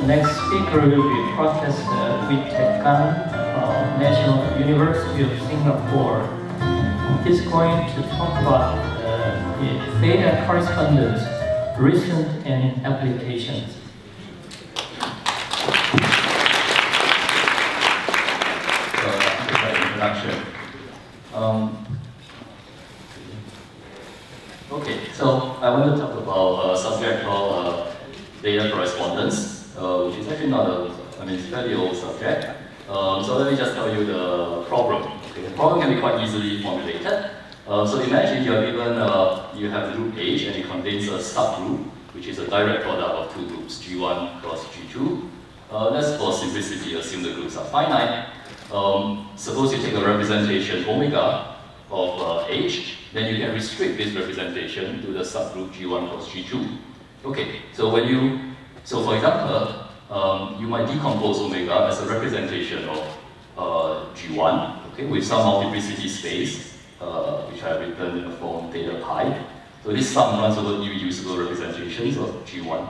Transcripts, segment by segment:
The next speaker will be Professor Teck Gan from National University of Singapore. He's going to talk about the Theta correspondence, recent and applications. Introduction. Okay, so I want to talk about a subject called data correspondence, which is actually not it's a very old subject. So let me just tell you the problem. Okay, the problem can be quite easily formulated. So imagine you are given, you have group H and it contains a subgroup, which is a direct product of two groups, G1 cross G2. Let's for simplicity assume the groups are finite. Suppose you take a representation omega of H, then you can restrict this representation to the subgroup G1 cross G2. Okay, so for example, you might decompose omega as a representation of G1, okay, with some multiplicity space, which I have written in the form theta pi. So this sum runs over irreducible representations of G1.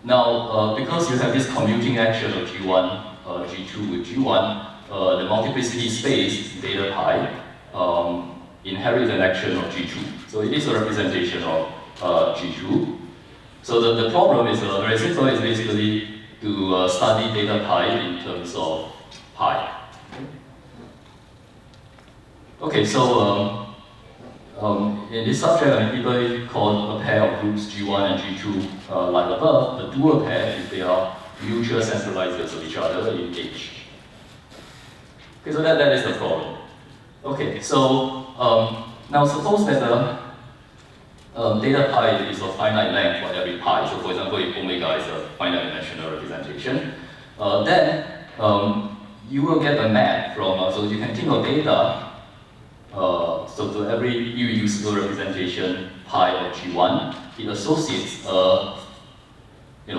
Now, because you have this commuting action of G1, G2 with G1, the multiplicity space, theta pi, inherits an action of G2. So it is a representation of G2. So the problem is very simple, it's basically to study theta pi in terms of pi. Okay, so in this subject, people call a pair of groups G1 and G2 like above, a dual pair if they are mutual centralizers of each other in H. Okay, so that is the problem. Okay, so now suppose that theta pi is of finite length for every pi. So for example, if omega is a finite dimensional representation, then you will get a map from, so you can think of data, so to every irreducible representation pi of G1, it associates a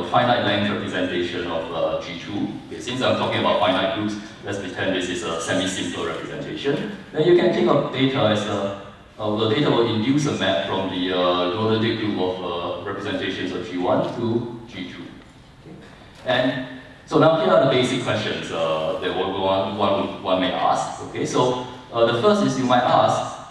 finite length representation of G2. Okay, since I'm talking about finite groups, let's pretend this is a semi-simple representation. Then you can think of data as the data will induce a map from the Duality group of representations of G1 to G2. Okay. And so now here are the basic questions that one may ask. Okay, so the first is you might ask,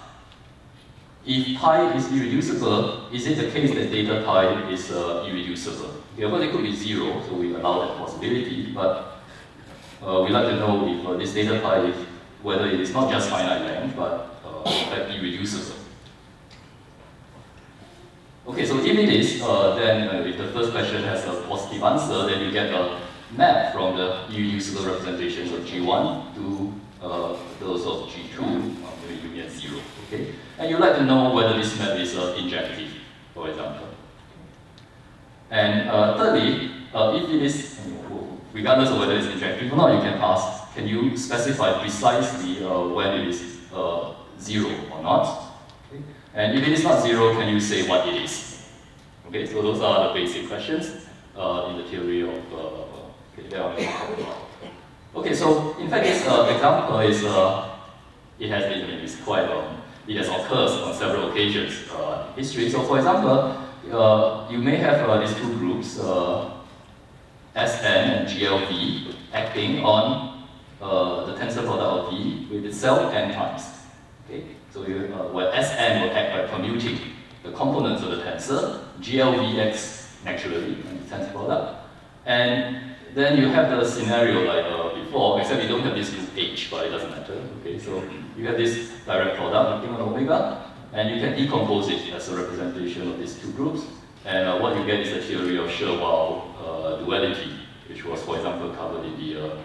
if pi is irreducible, is it the case that theta pi is irreducible? Okay, of course it could be zero, so we allow that possibility, but we'd like to know if this theta pi, whether it is not just finite length, but in fact irreducible. Okay, so if it is, then if the first question has a positive answer, then you get a map from the irreducible representations of G1 to those of G2, maybe you get zero. Okay, and you'd like to know whether this map is injective, for example. And thirdly, if it is, regardless of whether it's injective or not, you can ask, can you specify precisely when it is zero or not? Okay. And if it is not zero, can you say what it is? Okay, so those are the basic questions in the theory of okay, so in fact this example is it has occurred on several occasions in history. So for example, you may have these two groups, Sn and GLV, acting on the tensor product of V with itself n times. Okay, so where Sn will act by permuting the components of the tensor, GLV acts naturally on the tensor product, and then you have the scenario like before, except you don't have this group H, but it doesn't matter. Okay, so you have this direct product acting on omega, and you can decompose it as a representation of these two groups, and what you get is the theory of Weil duality, which was, for example, covered in the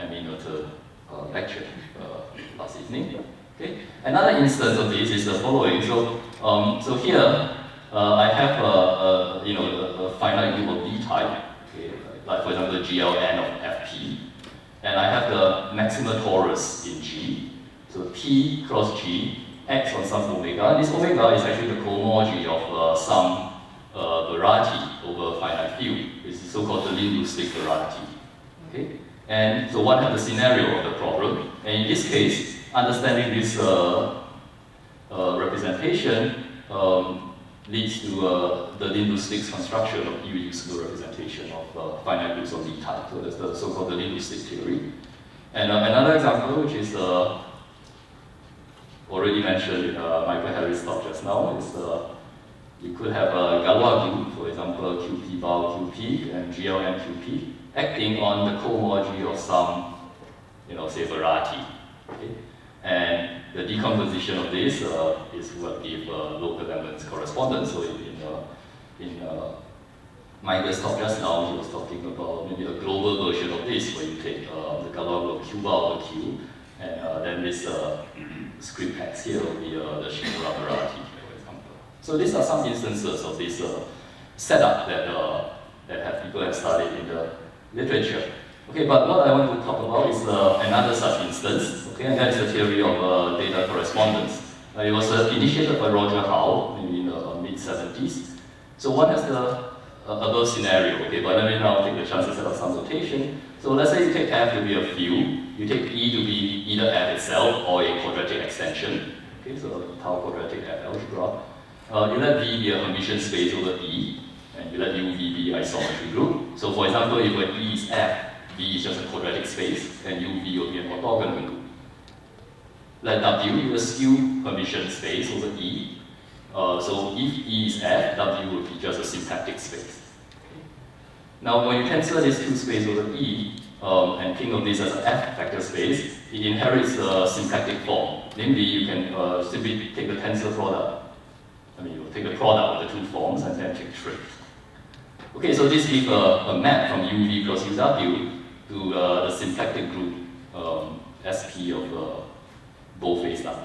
Aminoter lecture last evening. Okay. Another instance of this is the following. So here I have a finite group of D type, okay, like for example GLN of Fp, and I have the maximal torus in G. So T cross G acts on some omega, and this omega is actually the cohomology of some variety over a finite field. This is so-called the linguistic variety. Okay, and so one has the scenario of the problem, and in this case, understanding this representation, leads to the linguistic construction of irreducible representation of finite groups of Lie type. So that's the so-called linguistic theory. And another example, which is already mentioned in Michael Harris' talk just now, is you could have a Galois group, for example, QP bar QP and GLM QP, acting on the cohomology of some, say variety. Okay? And the decomposition of this is what give local Langlands correspondence. So in Michael's talk just now, he was talking about maybe a global version of this, where you take the Galois Q bar over Q, and then this script X here will be the Shimura variety, for example. So these are some instances of this setup that people have studied in the literature. Okay, but what I want to talk about is another such instance, okay, and that's the theory of data correspondence. It was initiated by Roger Howe, maybe in the mid-70s. So one has the above scenario, okay, but let me now take the chance to set up some notation. So let's say you take F to be a field, you take E to be either F itself or a quadratic extension, okay, so tau quadratic F algebra. You let V be a Hermitian space over E, and you let UV be isometry group. So for example, if when E is F, V is just a quadratic space, and UV will be an orthogonal group. Let W be a skew Hermitian space over E. So if E is F, W will be just a symplectic space. Okay. Now when you cancel these two spaces over E, and think of this as an F vector space, it inherits a symplectic form. Namely, you can simply take the tensor product. You take the product of the two forms and then take trace. Okay, so this gives a map from UV plus UW to the symplectic group SP of both phase W.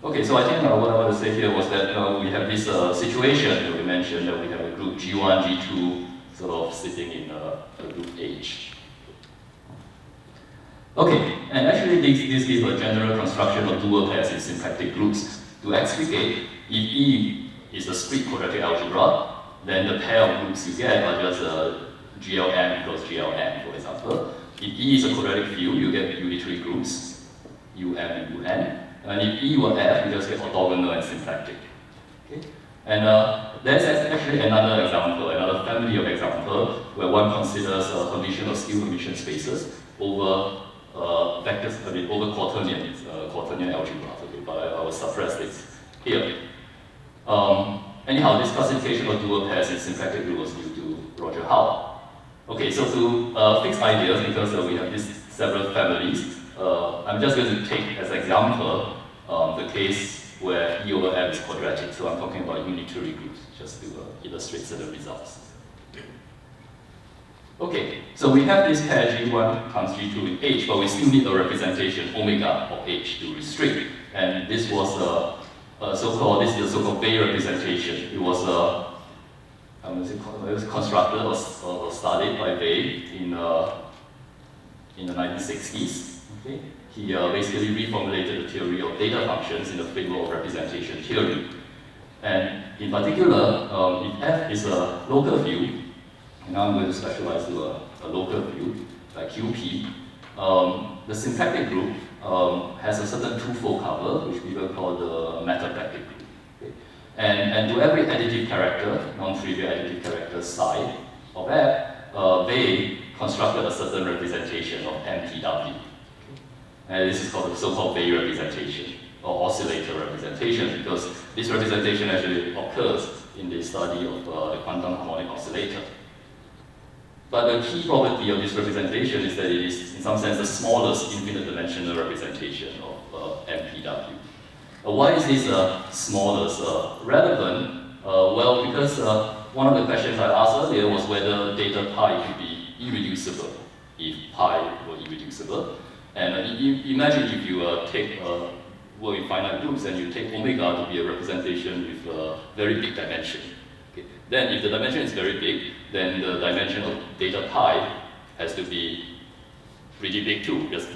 Okay, so I think what I want to say here was that we have this situation that we mentioned, that we have a group G1, G2 sort of sitting in a group H. Okay, and actually this gives a general construction of dual pairs in symplectic groups to explicate if E is a split quadratic algebra, then the pair of groups you get are just GLM equals GLM, for example. If E is a quadratic field, you get unitary groups, UM and UN. And if E were F, you just get orthogonal and symplectic. Okay? And there's actually another example, another family of examples, where one considers Hermitian or skew Hermitian spaces over vectors, over quaternion algebra. Okay, but I will suppress this here. Anyhow, this classification of dual pairs in symplectic group was due to Roger Howe. Okay, so to fix ideas, because we have these several families, I'm just going to take as example the case where E over F is quadratic. So I'm talking about unitary groups, just to illustrate certain results. Okay, so we have this pair G1 times G2 in H, but we still need a representation omega of H to restrict. And this was this is the so-called Weil representation. It was it was constructed or studied by Weil in the 1960s. Okay? He basically reformulated the theory of data functions in the favor of representation theory. And in particular, if F is a local field, and now I'm going to specialize to a local field, like QP, the symplectic group has a certain twofold cover, which people call the metaplectic group. Okay? And to every additive character, non-trivial additive character psi of F, they constructed a certain representation of MPW. And this is called the so-called Weil representation, or oscillator representation, because this representation actually occurs in the study of the quantum harmonic oscillator. But the key property of this representation is that it is, in some sense, the smallest infinite-dimensional representation of MPW. Why is this smallest relevant? Well, because one of the questions I asked earlier was whether data pi could be irreducible if pi were irreducible. And imagine if you take work in finite groups and you take omega to be a representation with a very big dimension. Okay. Then if the dimension is very big, then the dimension of data pi has to be pretty big too, because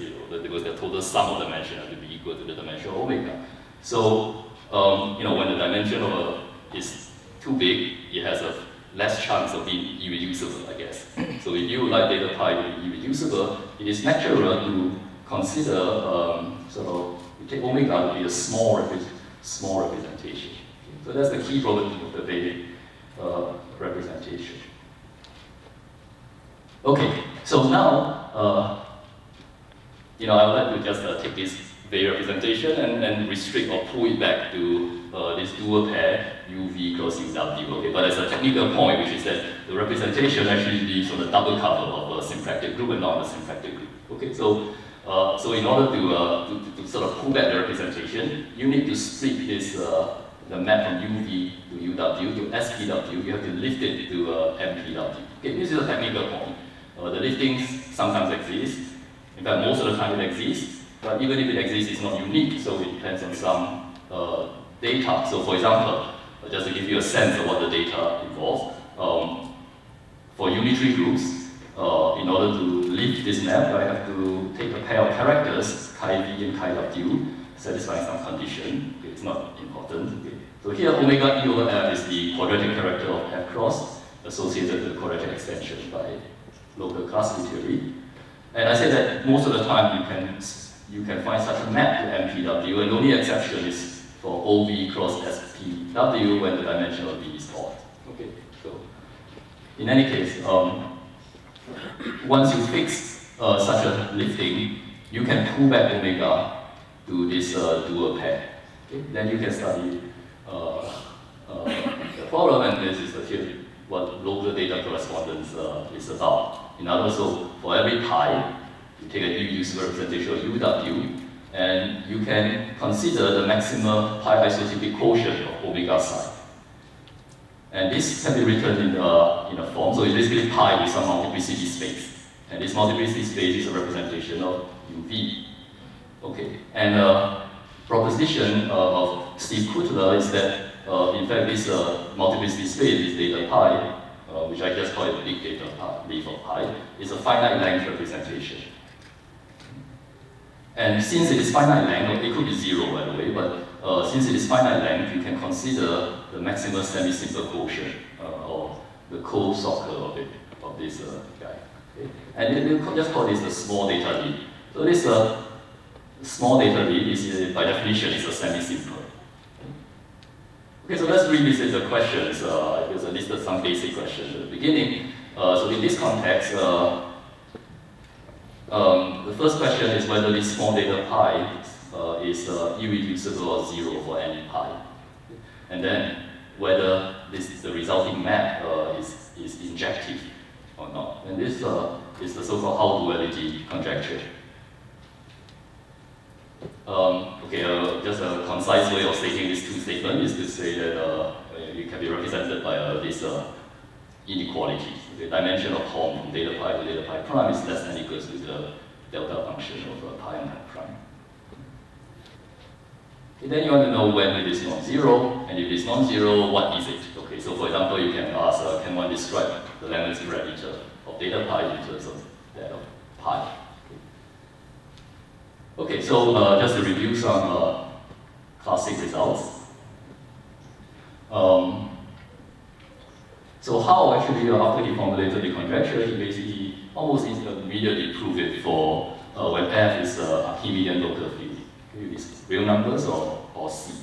the total sum of dimension has to be equal to the dimension of omega. So when the dimension is too big, it has a less chance of being irreducible, I guess. So if you like data pi to be irreducible, it is natural to consider you take omega to be a small small representation. So that's the key property of the Weil representation. Okay, so now, I would like to just take this Weil representation and restrict or pull it back to this dual pair UV cross UW. Okay, but there's a technical point, which is that the representation actually leaves on the double cover of a symplectic group and not a symplectic group. Okay, so in order to sort of pull back the representation, you need to split this the map from UV to UW to SPW. You have to lift it to MPW. Okay, this is a technical point. The liftings sometimes exist. In fact, most of the time it exists. But even if it exists, it's not unique. So it depends on some data. So for example, just to give you a sense of what the data involves, for unitary groups, in order to lift this map, I have to take a pair of characters, chi v and chi w, satisfying some condition. Okay, it's not important. Okay. So here, omega e over f is the quadratic character of f cross associated with the quadratic extension by local classical theory. And I said that most of the time you can find such a map to MPW, and the only exception is for OV cross SPW when the dimension of V is odd. Okay, so in any case, once you fix such a lifting, you can pull back omega to this dual pair. Okay? Then you can study the problem, and this is the theory, what local data correspondence is about. In other words, so for every pi, you take an irreducible representation of UW, and you can consider the maximum pi isotypic quotient of omega psi. And this can be written in a form, so it's basically pi with some multiplicity space. And this multiplicity space is a representation of UV. Okay, and proposition of Steve Kuttler is that, in fact, this multiplicity space, this data pi, which I just call it big data pi, leaf of pi, is a finite length representation. And since it is finite length, it could be zero by the way, but since it is finite length, you can consider the maximum semi-simple quotient, or the co-soccer of this guy. Okay? And then you just call this the small data lead. So this small data lead is, by definition, is a semi-simple. Okay, so let's revisit the questions, because I listed some basic questions at the beginning. So in this context, the first question is whether this small data pi is irreducible or zero for any pi. And then whether the resulting map is injective or not. And this is the so-called Howe duality conjecture. Just a concise way of stating these two statements is to say that it can be represented by this inequality. The dimension of Hom from data pi to data pi prime is less than or equals to the delta function of pi and pi prime. Okay, then you want to know when it is non-zero, and if it is non-zero, what is it? Okay, so for example, you can ask, can one describe the Langlands parameter of data pi in terms of that of pi? Okay, so just to review some classic results. So Howe actually, after he formulated the conjecture, he basically almost immediately proved it for when F is Archimedean local field. Okay, is real numbers or C.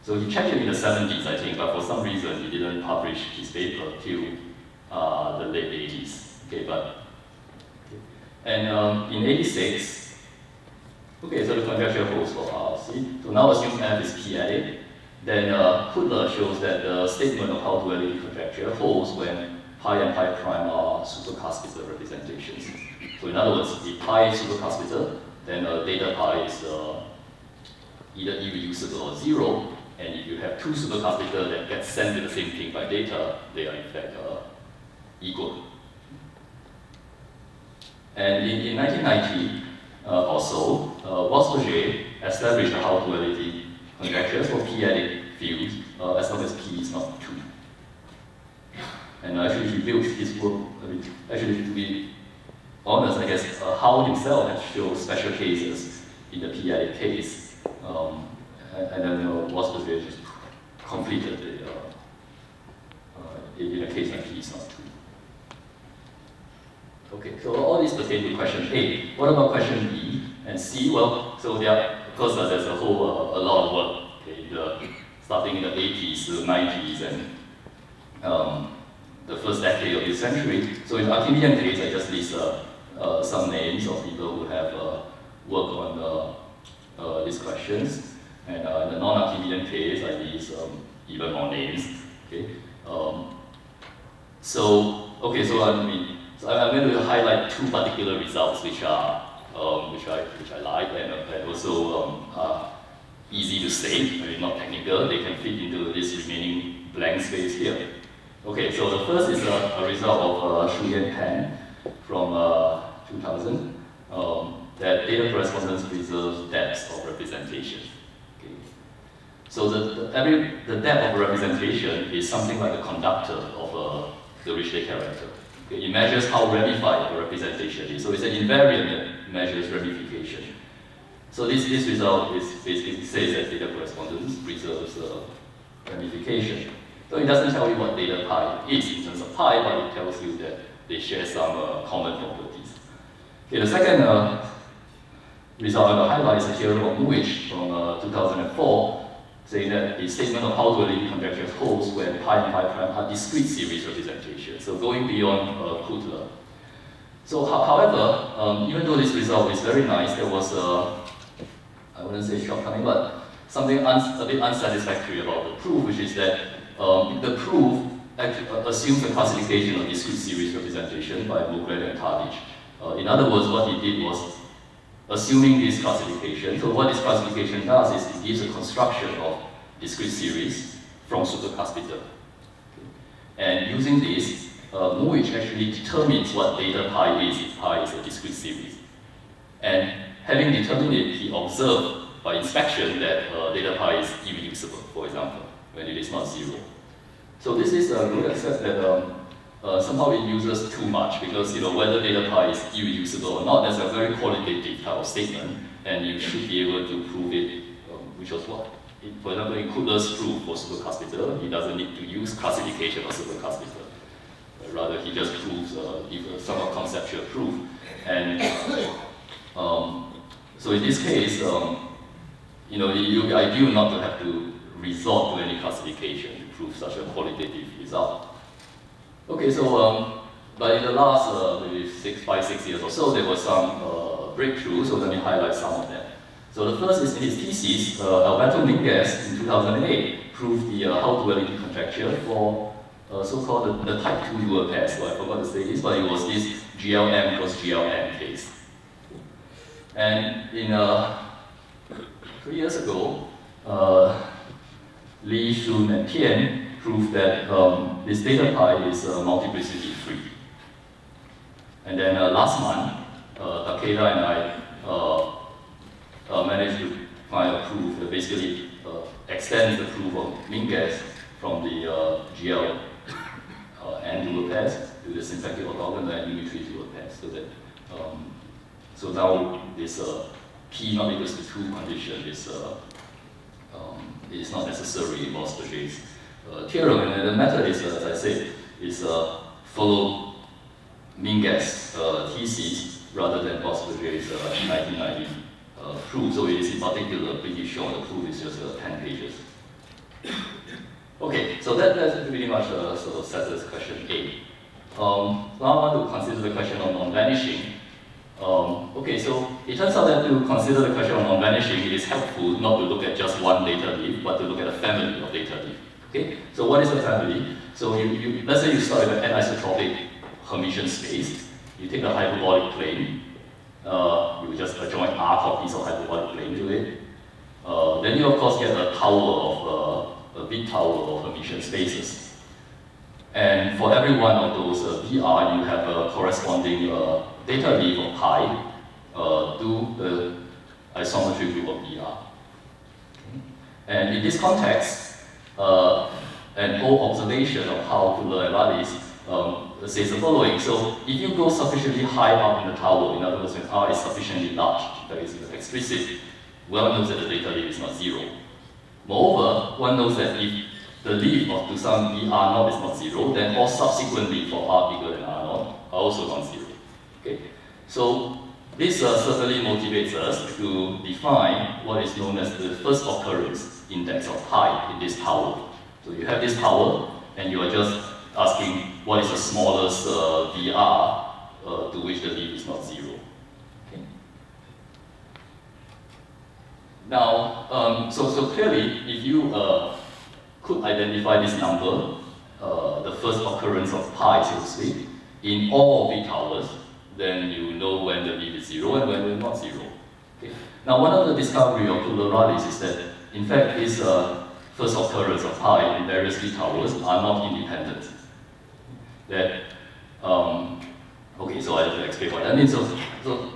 So he checked it in the 70s, I think, but for some reason he didn't publish his paper till the late 80s. Okay, and in 86, okay, so the conjecture holds for R. See? So now assume F is P-addict. Then Kuttler shows that the statement of Howe duality conjecture holds when pi and pi prime are supercuspital representations. So in other words, if pi is supercuspital, then data pi is either irreducible or zero. And if you have two supercuspital that get sent to the same thing by data, they are in fact equal. And in 1990 or so, Weil established the Howe duality conjectures for p-addict fields as long as p is not 2. And actually he built his work, actually to be honest, I guess Howe himself has shown special cases in the p-addict case. And then Weil just completed in a case when p is not 2. Okay, so all these pertain to question A. What about question B and C? Well, so there are, of course, there's a lot of work okay, starting in the 80s to the 90s and the first decade of this century. So in the Archimedean case, I just list some names of people who have worked on these questions. And in the non-Archimedean case, I list even more names. Okay. So I'm going to highlight two particular results which I like and also are easy to state, maybe not technical. They can fit into this remaining blank space here. Okay, so the first is a result of Shuyan Pan from 2000, that data correspondence preserves depths of representation. Okay. So the depth of representation is something like the conductor of the Richter character. Okay. It measures how ramified the representation is. So it's an invariant that measures ramification. So this result basically says that data correspondence preserves ramification. So it doesn't tell you what data pi is in terms of pi, but it tells you that they share some common properties. Okay, the second result I will highlight is the theorem of Muich from 2004, saying that the statement of Howe duality conjecture holds when pi and pi prime are discrete series representations, so going beyond Kutler. So, however, even though this result is very nice, there was I wouldn't say shortcoming, but something a bit unsatisfactory about the proof, which is that the proof assumes the classification of discrete series representation by Mugler and Tadic. In other words, what he did was assuming this classification. So what this classification does is it gives a construction of discrete series from supercapacitor. Okay. And using this, Muich actually determines what data pi is if pi is a discrete series. And having determined it, he observed by inspection that data pi is irreducible, for example, when it is not zero. So this is a good except that somehow it uses too much, because whether data pi is irreducible or not, that's a very qualitative type of statement, and you should be able to prove it, which was what? For example, in Kutler's proof for supercapacitor, he doesn't need to use classification of supercapacitor. Rather, he just proves somewhat conceptual proof. And so in this case, it would be ideal not to have to resort to any classification to prove such a qualitative result. Okay, so but in the last maybe 5-6 years or so, there was some breakthrough. So let me highlight some of them. So the first is in his thesis, Alberto Minguez in 2008 proved the Howe duality conjecture for so-called the type 2 dual pair. So I forgot to say this, but it was this GLM cross GLM case. And in 3 years ago, Li, Shun, and Tian proved that this data pi is multiplicity free. And then last month, Takeda and I managed to find a proof that basically extends the proof of Minguez from the GL and dual pairs to the symplectic orthogonal and unitary dual pairs. So that so now this P not equals to 2 condition is not necessary in Boss-Berger's theorem. And the method is, as I said, is follow Minguez thesis rather than Boss-Berger's 1990 proof. So it is in particular pretty short. The proof is just 10 pages. Okay, so that's pretty much sort of settles question A. Now I want to consider the question of non-vanishing. Okay, so it turns out that to consider the question of non-vanishing, it is helpful not to look at just one data leaf, but to look at a family of data leaf. Okay, so what is a family? So let's say you start with an anisotropic Hermitian space. You take a hyperbolic plane. You just adjoin R copies of hyperbolic plane to it. Then you of course get a tower of a big tower of Hermitian spaces. And for every one of those VR, you have a corresponding data leaf of pi to the isometry group of VR. Okay. And in this context, an old observation of Howe, Kutler, and Wallis says the following. So if you go sufficiently high up in the tower, in other words, when R is sufficiently large, that is explicit, one knows that the data leaf is not zero. Moreover, one knows that if the leaf of to some V R naught is not zero, then all subsequent leaf for R bigger than R naught are also non-zero. Okay? So this certainly motivates us to define what is known as the first occurrence index of pi in this tower. So you have this tower, and you are just asking what is the smallest VR to which the leaf is not 0. Okay. Now, so clearly, if you could identify this number, the first occurrence of pi, so to speak, in all big towers, then you know when the leaf is 0 and when it's not 0. Okay. Now, one of the discovery of Duality is that, in fact, this first occurrence of pi in various big towers are not independent. That, okay, so I have to explain what that means. So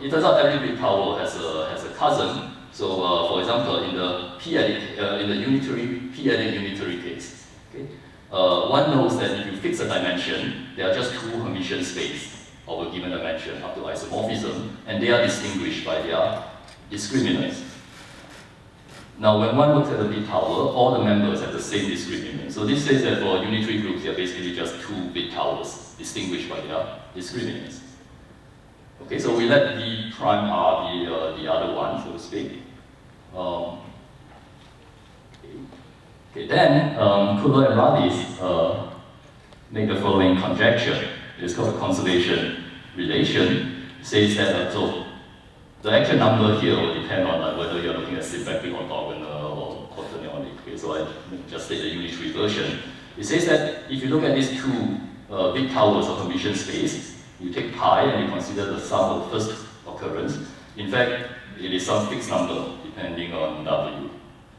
it turns out every big tower has a cousin. So, for example, in the unitary p-adic unitary case, okay, one knows that if you fix a dimension, there are just two Hermitian spaces of a given dimension up to isomorphism, and they are distinguished by their discriminants. Now, when one looks at a bit tower, all the members have the same discriminant. So this says that for unitary groups, they are basically just two bit towers, distinguished by their discriminants. Okay, so we let V prime R be the other one, so to speak. Okay, then Kuller and Radis make the following conjecture. It's called a conservation relation. It says that so the actual number here will depend on whether you're looking at symmetric orthogonal or quaternionic. Okay, so I just say the unitary version. It says that if you look at these two big towers of Hermitian space, you take pi and you consider the sum of the first occurrence. In fact, it is some fixed number depending on W.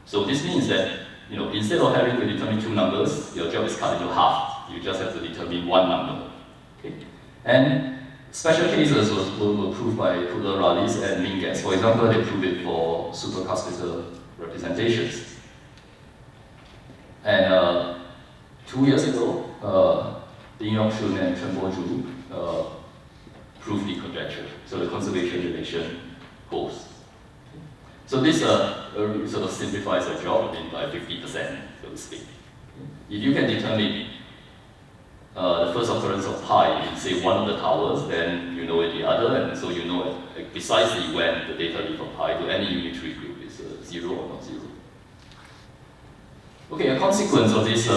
So this means that instead of having to determine two numbers, your job is cut into half. You just have to determine one number. Okay? And special cases were proved by Kuller, Radis, and Langlands. For example, they proved it for supercuspital representations. And 2 years ago, Ding Yong-shun and Chen Bo-ju proved the conjecture. So the conservation relation holds. So this sort of simplifies the job by 50%, so to speak. If you can determine the first occurrence of pi in, say, one of the towers, then you know it the other, and so you know precisely when the data leaf of pi to any unitary group is 0 or not 0. Okay, a consequence of this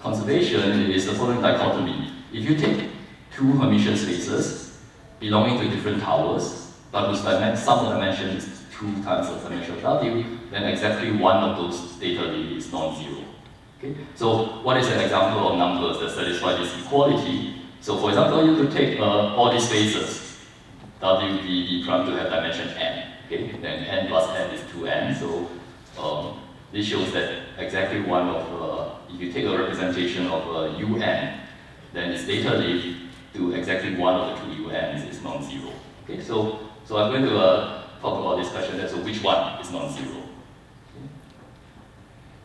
conservation is the following dichotomy. If you take two Hermitian spaces belonging to different towers, but whose sum of dimension is 2 times the dimension of W, then exactly one of those data leaf is non-zero. Okay? So what is an example of numbers that satisfy this equality? So for example, you could take all these spaces, W, V, V prime to have dimension n. Okay? Then n plus n is 2n. So this shows that exactly one of, if you take a representation of un, then its data leaf to exactly one of the two uns is non-zero. Okay? So I'm going to talk about this question, so which one is non-zero? Okay.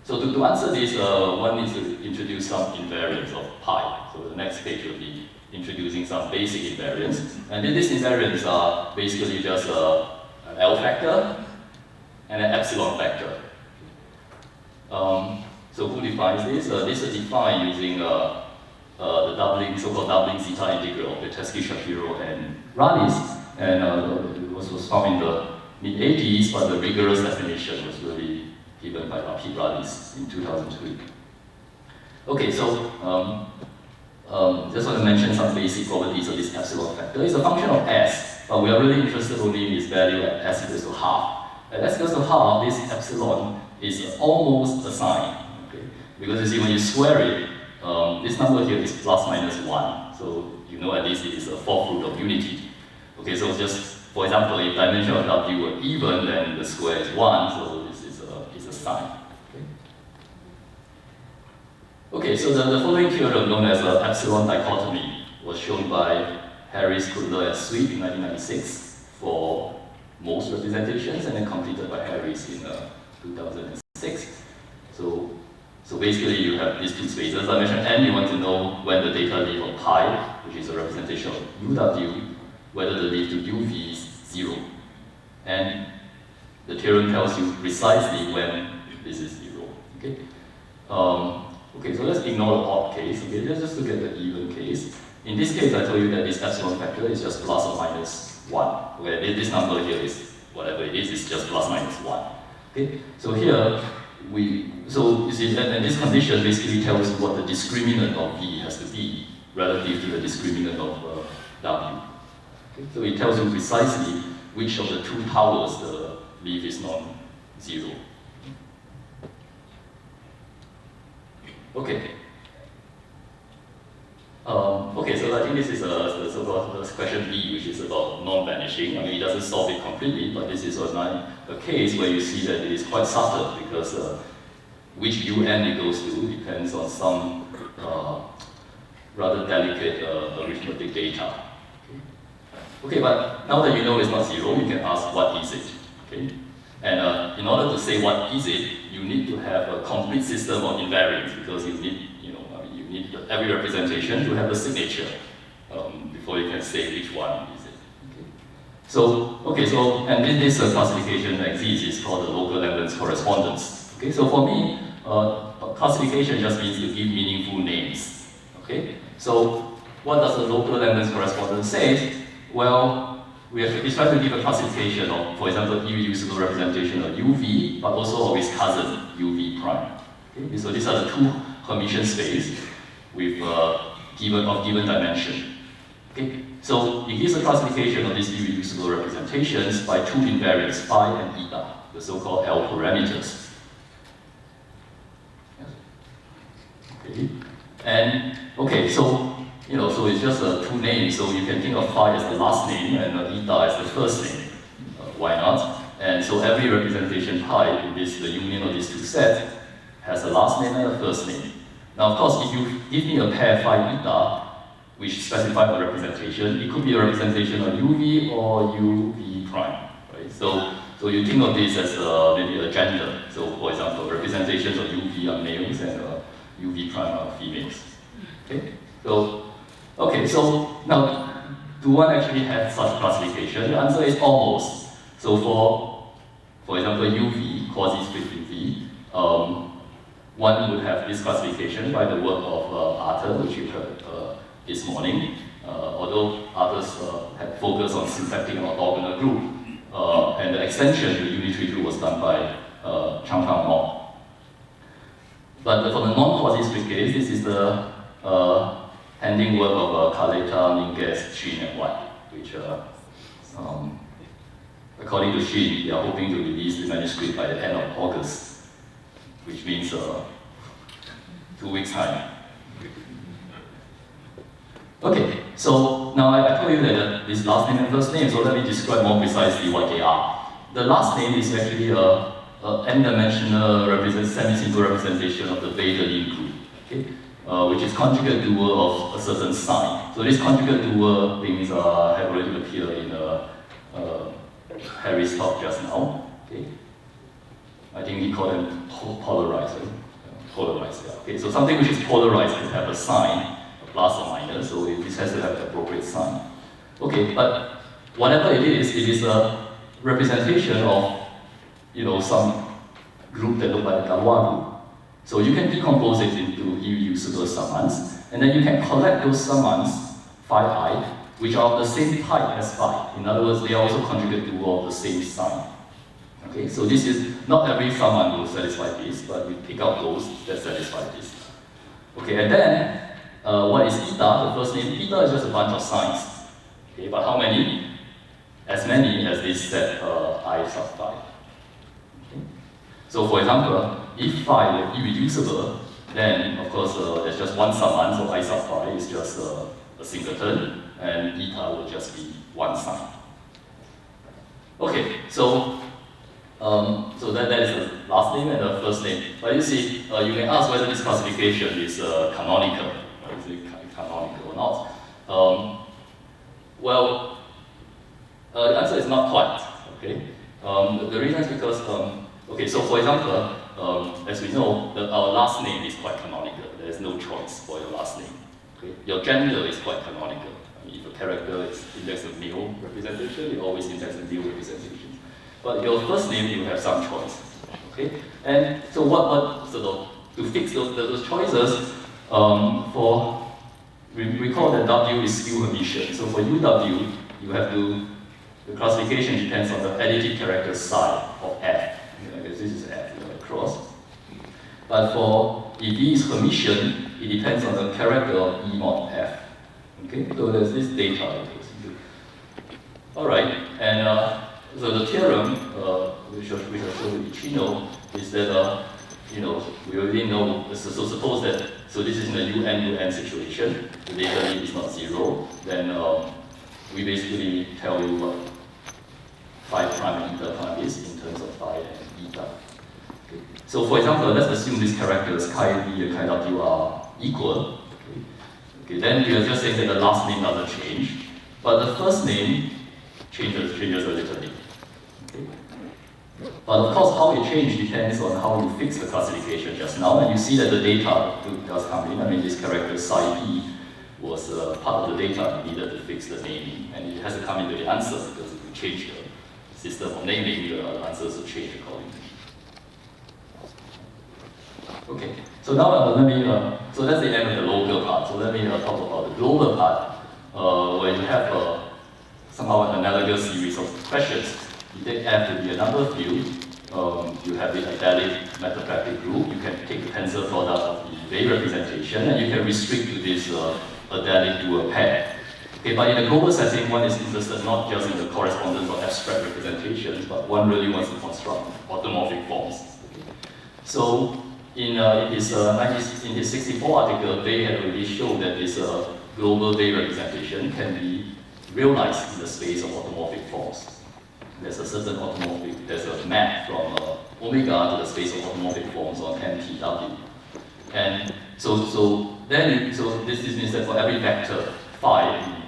So to answer this, one needs to introduce some invariants of pi. So the next page will be introducing some basic invariants. And then these invariants are basically just an L factor and an epsilon factor. So who defines this? This is defined using the so-called doubling zeta integral of Petesky, Shapiro, and Radis. And it was found in the mid-80s, but the rigorous definition was really given by Radis in 2003. Okay, so just want to mention some basic properties of this epsilon factor. It's a function of s, but we are really interested only in its value at s equals to half. At s equals to half, this epsilon is almost a sign. Okay? Because you see, when you square it, this number here is plus minus 1. So you know at least it is a fourth root of unity. Okay, so just, for example, if dimension of W were even, then the square is 1, so this is a sign. Okay, so the following theorem, known as the epsilon dichotomy, was shown by Harris, Kuller, and Sweet in 1996 for most representations, and then completed by Harris in 2006. So basically, you have these two spaces. Dimension n, you want to know when the data leaf of pi, which is a representation of UW, whether the leaf to UV is 0. And the theorem tells you precisely when this is 0. Okay? Okay, so let's ignore the odd case. Okay, let's just look at the even case. In this case, I told you that this epsilon factor is just plus or minus 1. Okay, this number here is whatever it is, it's just plus minus 1. Okay, so here so you see, and this condition basically tells you what the discriminant of V has to be relative to the discriminant of W. Okay, so it tells you precisely which of the two towers the leaf is non-zero. Okay. Okay, so I think this is a sort of question B, which is about non-vanishing. I mean, it doesn't solve it completely, but this is a case where you see that it is quite subtle because which UN it goes to depends on some rather delicate arithmetic data. Okay, but now that you know it's not zero, you can ask what is it. Okay, and in order to say what is it, you need to have a complete system of invariants because you need every representation to have a signature before you can say which one is it. Okay. So and this classification exists is called the local Langlands correspondence. Okay, so for me, classification just means to give meaningful names. Okay, so what does the local Langlands correspondence say? Well, it's trying to give a classification of, for example, irreducible representation of UV, but also of its cousin UV prime. Okay, so these are the two Hermitian space with given dimension. Okay, so it gives a classification of these irreducible representations by two invariants, phi and eta, the so-called L parameters. Okay, and okay, so so it's just two names. So you can think of phi as the last name and eta as the first name. Why not? And so every representation pi in the union of these two sets has a last name and a first name. Now, of course, if you give me a pair phi eta, which specifies a representation, it could be a representation of UV or UV prime, right? So you think of this as maybe a gender. So, for example, representations of UV are males and UV prime are females. Okay. So now, do one actually have such classification? The answer is almost. So for example, UV, quasi-strict UV, one would have this classification by the work of Arthur, which you heard this morning. Although Arthur's had focused on symplectic and orthogonal group, and the extension to unitary group was done by Chang-Kang Mok. But for the non-quasi-strict case, this is the pending work of Kaleta, Minguez, Shin, and Weil, which, according to Shin, they are hoping to release the manuscript by the end of August, which means 2 weeks' time. Okay, so now I told you that this last name and first name, so let me describe more precisely what they are. The last name is actually a n-dimensional semi-simple representation of the Weil group, okay? Which is conjugate dual of a certain sign. So these conjugate dual things have already appeared in Harry's talk just now. Okay, I think he called them polarized. Polarized, yeah. Okay, so something which is polarized can have a sign, a plus or minus. So this has to have the appropriate sign. Okay, but whatever it is a representation of some group that look like a Galois group. So you can decompose it into irreducible summands, and then you can collect those summands, phi I, which are of the same type as phi. In other words, they are also conjugate dual of the same sign. Okay, so this is, not every summand will satisfy this, but we pick out those that satisfy this. Okay, and then, what is eta? The first name, eta is just a bunch of signs. Okay, but how many? As many as this set I sub phi. Okay. So for example, if phi were irreducible, then of course there's just one summand, so I sub phi is just a singleton, and eta will just be one sign. Okay, so that is the last name and the first name. But you see, you may ask whether this classification is canonical. Is it canonical or not? Well, the answer is not quite. Okay, the reason is because okay, so for example, as we know, our last name is quite canonical. There is no choice for your last name. Okay? Your gender is quite canonical. I mean, if a character is indexed as male representation, you always index as male representation. But your first name, you have some choice. Okay? And so what sort of to fix those choices, we call that W is skew Hermitian. So for UW, you have to, the classification depends on the additive character psi of F. This is F across. But for if E is Hermitian, it depends on the character of E mod F. Okay, so there's this data that goes into. All right, and so the theorem, which I showed with Chino, is that we already know. So suppose that this is in a UN situation. The data lead is not 0. Then we basically tell you what phi prime and eta prime is in terms of phi and eta. Okay. So for example, let's assume these characters chi d and chi w are equal. Okay, then we are just saying that the last name doesn't change, but the first name changes a little bit. Okay. But of course, how it changes depends on how you fix the classification just now, and you see that the data does come in. I mean, this character psi p was part of the data we needed to fix the naming, and it has to come into the answer because if we change the system of naming, the answers will change accordingly. Okay, so now so that's the end of the local part. So let me talk about the global part, where you have somehow an analogous series of questions. You take F to be a number field, you have the italic metapractic group, you can take the tensor product of the Weil representation, and you can restrict to this italic dual pair. Okay, but in the global setting, one is interested not just in the correspondence or abstract representations, but one really wants to construct automorphic forms. Okay. So in his 64 article, they had already shown that this global Weil representation can be realized in the space of automorphic forms. There's a certain there's a map from omega to the space of automorphic forms on MTW. And so this means that for every vector phi in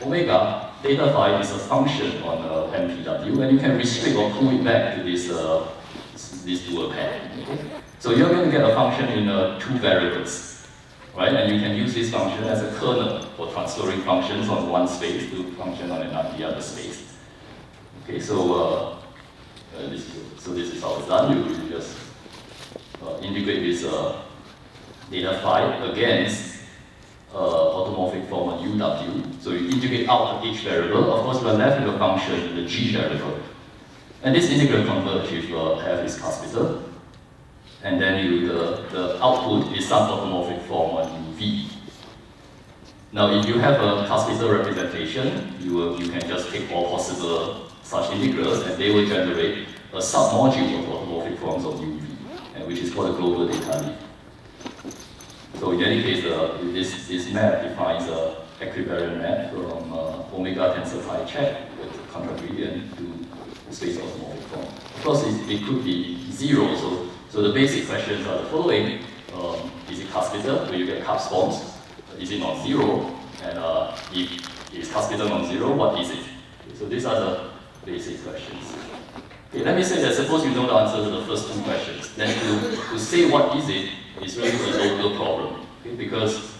omega, theta phi is a function on MTW, and you can restrict or pull it back to this dual pair. Okay? So you're going to get a function in 2 variables, right? And you can use this function as a kernel for transferring functions on one space to function on the other space. Okay, so this is how it's done. You just integrate this theta phi against automorphic form on UW. So you integrate out each variable. Of course, you are left with a function, the G variable. And this integral converge if F is Caspiter. And then the output is some automorphic form on UV. Now, if you have a Caspiter representation, you can just take all possible such integrals, and they will generate a submodule of automorphic forms of UV, which is called a global data leaf. So in any case, this map defines an equivariant map from omega tensor phi check with contract gradient to the space of automorphic form. Of course, it could be 0. So the basic questions are the following: is it Caspiter? Will you get Cap's forms? Is it non-zero? And if it's Caspiter non-zero, what is it? Okay, so these are the basic questions. Okay, let me say that suppose you know the answer to the first 2 questions, then to say what is it is really a local problem. Okay, because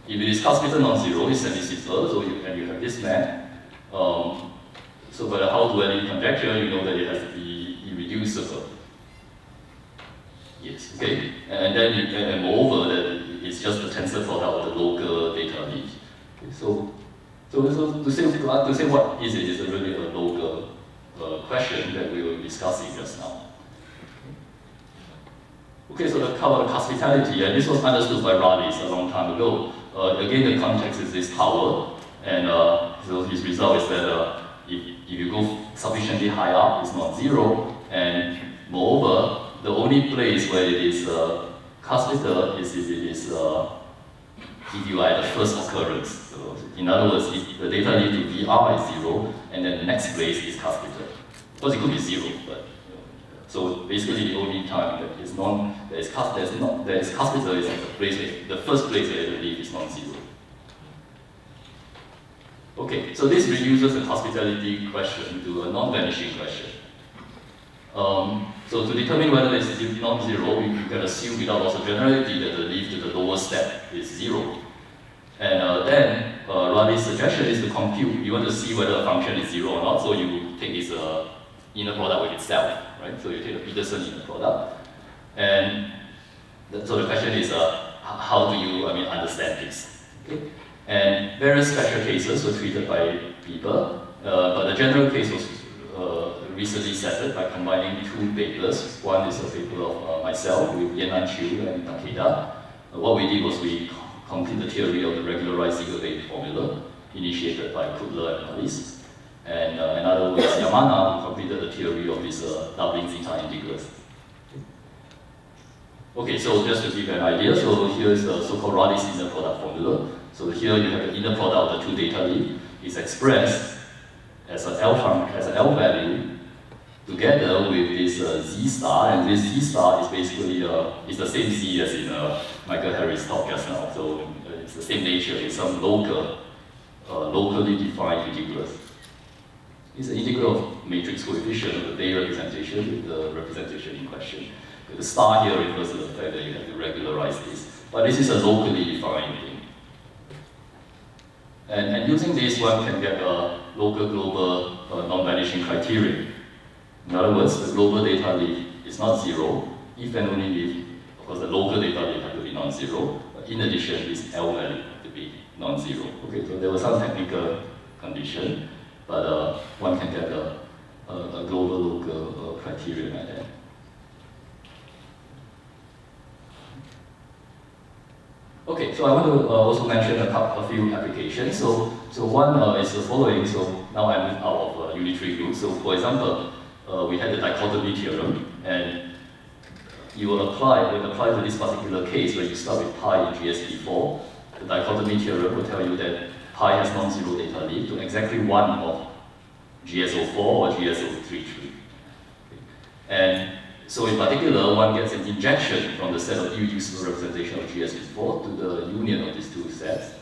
if it is Caspiter non-zero, it's semicircular, and you have this map. So by the Howe duality conjecture, you know that it has to be irreducible. Yes, okay? And then and moreover, that it's just the tensor product of the local data leaf. Okay, so to say what is it is really a local question that we were discussing just now. Okay, so let's cover the causality, and this was understood by Raleigh a long time ago. Again, the context is this tower, and so his result is that if you go sufficiently high up, it's not 0, and moreover, the only place where it is Caspiter is if it is if you are at the first occurrence. So in other words, if the data lead to VR is 0, and then the next place is Caspiter. Of course, it could be 0, but so basically the only time that is Caspiter is at the place where the first place where the leaf is non-zero. Okay, so this reduces the hospitality question to a non-vanishing question. So to determine whether it's non-zero, you can assume without loss of generality that the leaf to the lower step is 0. And then Raleigh's suggestion is to compute. You want to see whether a function is 0 or not, so you take this inner product with itself, right? So you take the Peterson inner product, and So the question is, how do you, understand this? Okay? And various special cases were treated by people, but the general case was recently settled by combining two papers. One is a paper of myself with Yan Chiu and Takeda. What we did was we completed the theory of the regularized Ziegler-Wave formula, initiated by Kudler and Alice. And another was Yamana, who completed the theory of these doubling zeta integrals. Okay, so just to give you an idea, so here is the so-called Rayleigh's inner product formula. So here you have the inner product of the two data leaf. It's expressed as an L value together with this Z star, and this Z star is basically is the same Z as in Michael Harris' talk just now. So it's the same nature. It's some locally defined integrals. It's an integral of matrix coefficient of the Bay representation with the representation in question. The star here refers to the fact that you have to regularize this. But this is a locally defined thing. And using this, one can get a local global non-vanishing criterion. In other words, the global data leaf is not zero, if and only if, of course, the local data leaf have to be non-zero. But in addition, this L value have to be non-zero. Okay, so there was some technical condition, but one can get a global local criterion like that. Okay, so I want to also mention a few applications. So one is the following. So now I move out of unitary groups. So for example, we had the dichotomy theorem, and you will apply to this particular case where you start with pi in GSP4. The dichotomy theorem will tell you that pi has non-zero data leaf to exactly one of GSO4 or GSO33. And so in particular, one gets an injection from the set of irreducible representation of GSP4 to the union of these two sets.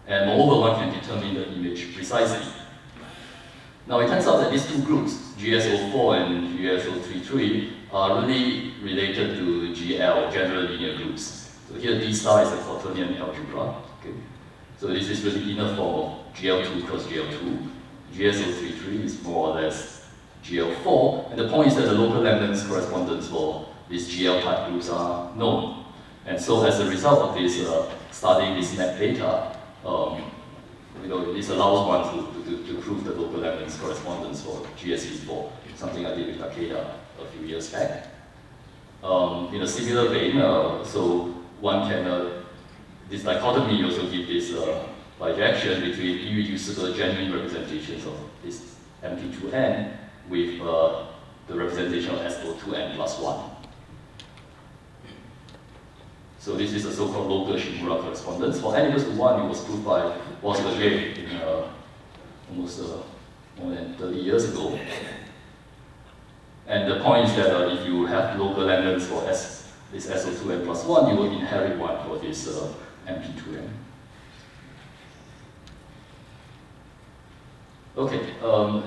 And moreover, one can determine the image precisely. Now it turns out that these two groups, GSO4 and GSO33, are really related to GL, general linear groups. So here D star is a quaternion algebra. Okay? So this is really inner form of GL2 cross GL2. GSO33 is more or less GL4, and the point is that the local Langlands correspondence for these GL type groups are known. And so as a result of this, studying this net data, this allows one to prove the local Langlands correspondence for GSP4, something I did with Takeda a few years back. In a similar vein, so one can, this dichotomy also give this bijection between irreducible genuine representations of this MP2N with the representation of SO2N plus 1. So this is a so-called local Shimura correspondence. For n equals to 1, it was proved by Bosberger in almost more than 30 years ago. And the point is that if you have local Langlands for this SO2N plus 1, you will inherit one for this MP2N. Okay,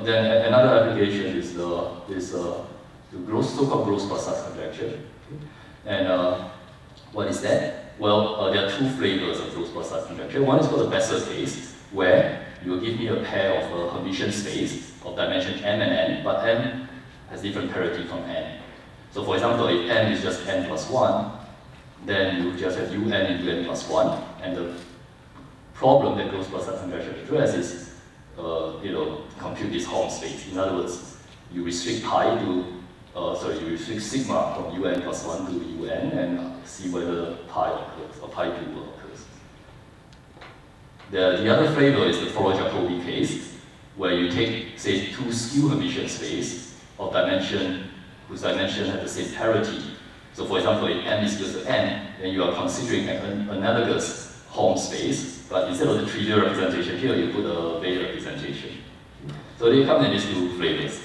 then another application is the so-called gross-Broussard conjecture. And what is that? Well, there are two flavors of gross-Broussard conjecture. One is called the Bessel case, where you will give me a pair of Hermitian space of dimension m and n, but m has different parity from n. So for example, if n is just n plus 1, then you just have un into n plus 1, and the problem that gross-Broussard conjecture addresses compute this Howe space. In other words, you restrict you restrict sigma from un plus 1 to un and see whether pi occurs, or pi dual occurs. The other flavor is the Foro-Jacobi case, where you take, say, two skew Hermitian space of dimension, whose dimension have the same parity. So for example, if n is equal to n, then you are considering an analogous Howe space, but instead of the trivial representation here, you put a Weil representation. So they come in these two flavors.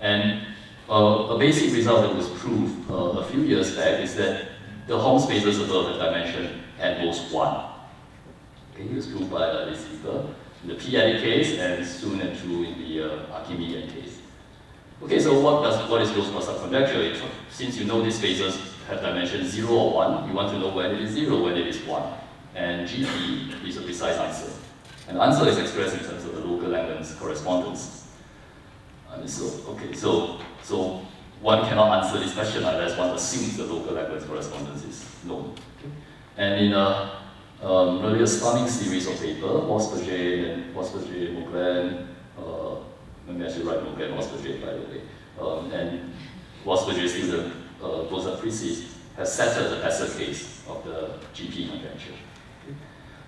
And a basic result that was proved a few years back is that the Howe spaces above the dimension at most 1. Okay, it was proved by this paper in the p-addict case, and soon and true in the Archimedean case. Okay, so what is gross-Broussard conjecture? Since you know these spaces have dimension 0 or 1, you want to know when it is 0, when it is 1. And GP is a precise answer. And the answer is expressed in terms of the local Langlands correspondence. So one cannot answer this question unless one assumes the local Langlands correspondence is known. Okay? And in a really stunning series of papers, Wasperger and Moglen, maybe I should write Moglen, Wasperger, by the way, and Wasperger student, Bozat-Frisis, has settled the Bessel case of the GP conjecture. Okay?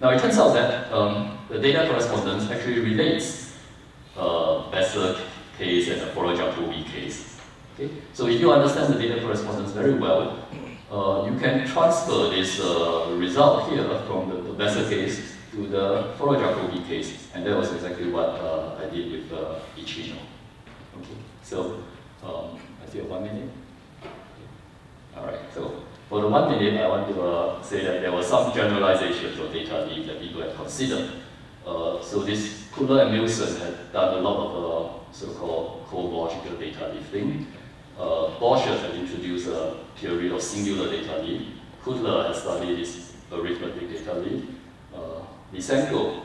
Now it turns out that the data correspondence actually relates Bessel case and the Follow-Jacobi case. Okay? So if you understand the data correspondence very well, you can transfer this result here from the Bessel case to the Follow-Jacobi case, and that was exactly what I did with Ichino. Okay, so I still have 1 minute. All right, so for the 1 minute, I want to say that there were some generalizations of data leaf that people have considered. So this Kuller and Milson had done a lot of so-called cohomological data lifting. Borchert had introduced a theory of singular data leaf. Kuller has studied this arithmetic data leaf. Lysenko,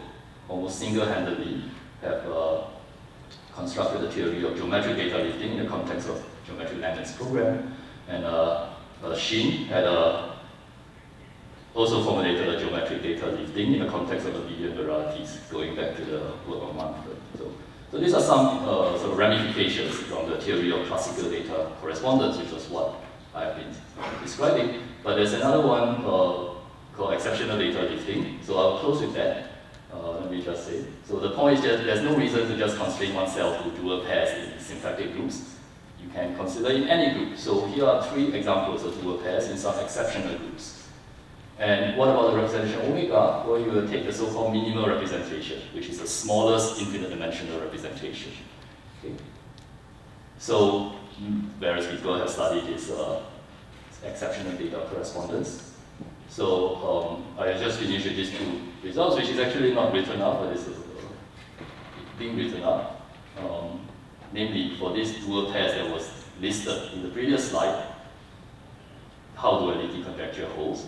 almost single-handedly, have constructed a theory of geometric data lifting in the context of geometric Langlands program. And Shin had also formulated a geometric data lifting in the context of the Abelian varieties, going back to the work of Manfred. So these are some sort of ramifications from the theory of classical data correspondence, which was what I've been describing. But there's another one called exceptional data lifting. So I'll close with that. Let me just say. So the point is that there's no reason to just constrain oneself to dual pairs in symplectic groups. You can consider in any group. So here are 3 examples of dual pairs in some exceptional groups. And what about the representation omega? Well, you will take the so-called minimal representation, which is the smallest infinite dimensional representation. Okay? So various people have studied this exceptional data correspondence. So I just finished with these 2 results, which is actually not written up, but it's being written up. Namely, for these dual pairs that was listed in the previous slide, how duality conjecture holds.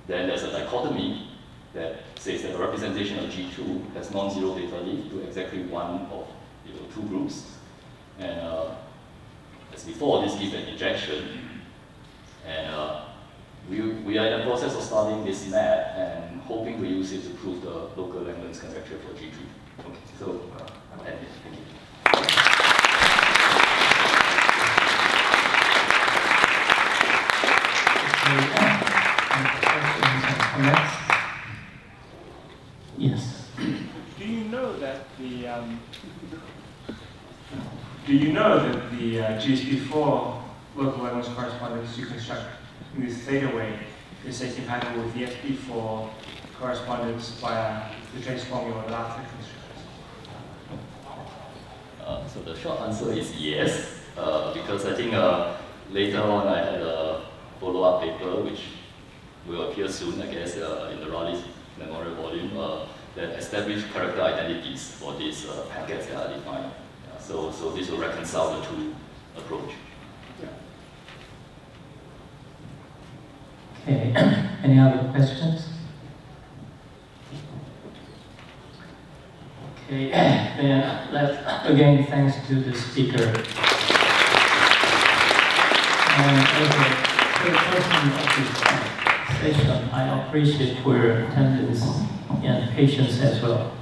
Then there's a dichotomy that says that the representation of G2 has non-zero data leaf to exactly one of 2 groups. And as before, this gives an injection. And we are in the process of studying this map and hoping to use it to prove the local Langlands conjecture for G2. Okay, so thank you. Yes. Do you know that the GSP4 local Langlands correspondence you construct in this theta way is incompatible with the FP4 correspondence via the trace formula that after constructs? So the short answer is yes, because I think later on I had a follow-up paper which will appear soon, I guess, in the Raleigh's memorial volume that established character identities for these packets that are defined. So this will reconcile the 2 approach. Okay, any other questions? Okay, then again, thanks to the speaker. And as a person of this session, I appreciate for your attendance and patience as well.